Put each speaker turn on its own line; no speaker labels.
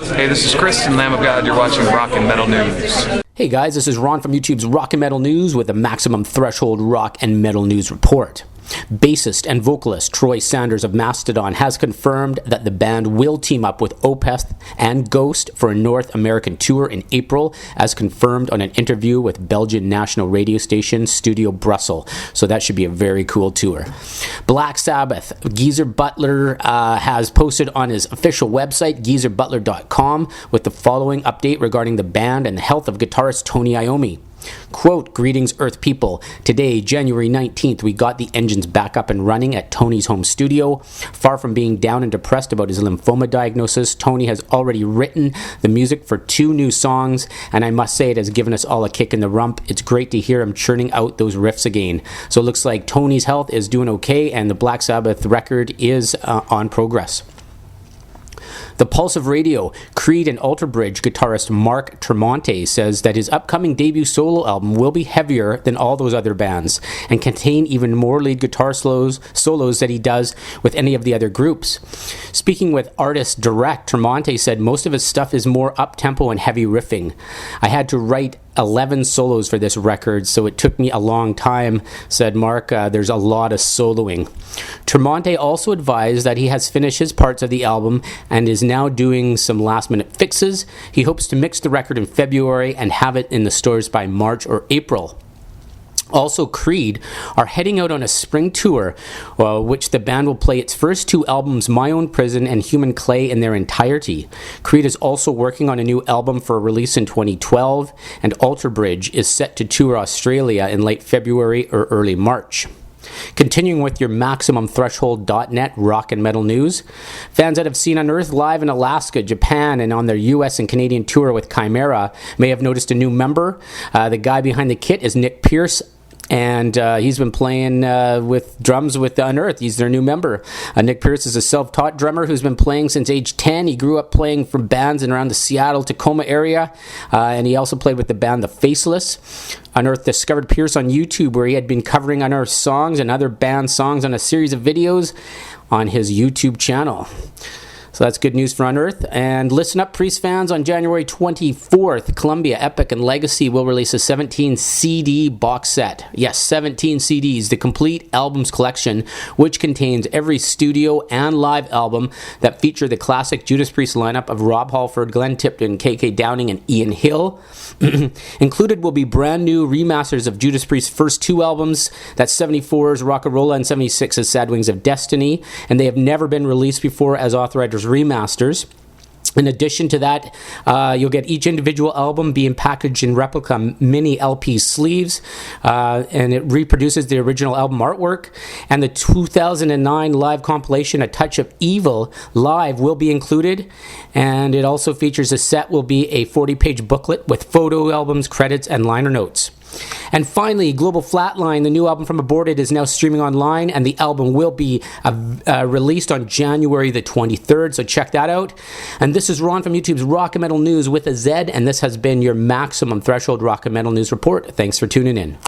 Hey, this is Chris and Lamb of God. You're watching Rock and Metal News.
Hey guys, this is Ron from YouTube's Rock and Metal News with the Maximum Threshold Rock and Metal News Report. Bassist and vocalist Troy Sanders of MASTODON has confirmed that the band will team up with OPETH and GHOST for a North American tour in April, as confirmed on an interview with Belgian national radio station Studio Brussel. So that should be a very cool tour. Black Sabbath, Geezer Butler has posted on his official website, geezerbutler.com, with the following update regarding the band and the health of guitarist Tony Iommi. Quote, "Greetings, Earth people. Today, January 19th, we got the engines back up and running at Tony's home studio. Far from being down and depressed about his lymphoma diagnosis, Tony has already written the music for 2 new songs, and I must say it has given us all a kick in the rump. It's great to hear him churning out those riffs again." So it looks like Tony's health is doing okay, and the Black Sabbath record is on progress. The Pulse of Radio, Creed and Alter Bridge guitarist Mark Tremonti says that his upcoming debut solo album will be heavier than all those other bands and contain even more lead guitar solos that he does with any of the other groups. Speaking with ARTISTdirect, Tremonti said most of his stuff is more up-tempo and heavy riffing. "I had to write 11 solos for this record, so it took me a long time," said Mark. There's a lot of soloing. Tremonti also advised that he has finished his parts of the album and is now doing some last-minute fixes. He hopes to mix the record in February and have it in the stores by March or April. Also, Creed are heading out on a spring tour, which the band will play its first 2 albums, My Own Prison and Human Clay, in their entirety. Creed is also working on a new album for release in 2012, and Alter Bridge is set to tour Australia in late February or early March. Continuing with your MaximumThreshold.net rock and metal news, fans that have seen Unearth live in Alaska, Japan, and on their US and Canadian tour with Chimera may have noticed a new member. The guy behind the kit is Nick Pierce, and he's been playing with drums with Unearth. He's their new member. Nick Pierce is a self-taught drummer who's been playing since age 10. He grew up playing for bands in around the Seattle, Tacoma area, and he also played with the band The Faceless. Unearth discovered Pierce on YouTube, where he had been covering Unearth songs and other band songs on a series of videos on his YouTube channel. So that's good news for Unearth. And listen up, Priest fans, on January 24th, Columbia, Epic, and Legacy will release a 17 CD box set. Yes, 17 CDs, the complete albums collection, which contains every studio and live album that feature the classic Judas Priest lineup of Rob Halford, Glenn Tipton, KK Downing, and Ian Hill. Included will be brand new remasters of Judas Priest's first 2 albums, that's 74's Rock-A-Rolla and 76's Sad Wings of Destiny, and they have never been released before as authorized remasters. In addition to that, you'll get each individual album being packaged in replica mini LP sleeves, and it reproduces the original album artwork. And the 2009 live compilation, A Touch of Evil Live, will be included. And it also features a set will be a 40-page booklet with photo albums, credits, and liner notes. And finally, Global Flatline, the new album from Aborted, is now streaming online, and the album will be released on January the 23rd, so check that out. And this is Ron from YouTube's Rock and Metal News with a Z, and this has been your Maximum Threshold Rock and Metal News Report. Thanks for tuning in.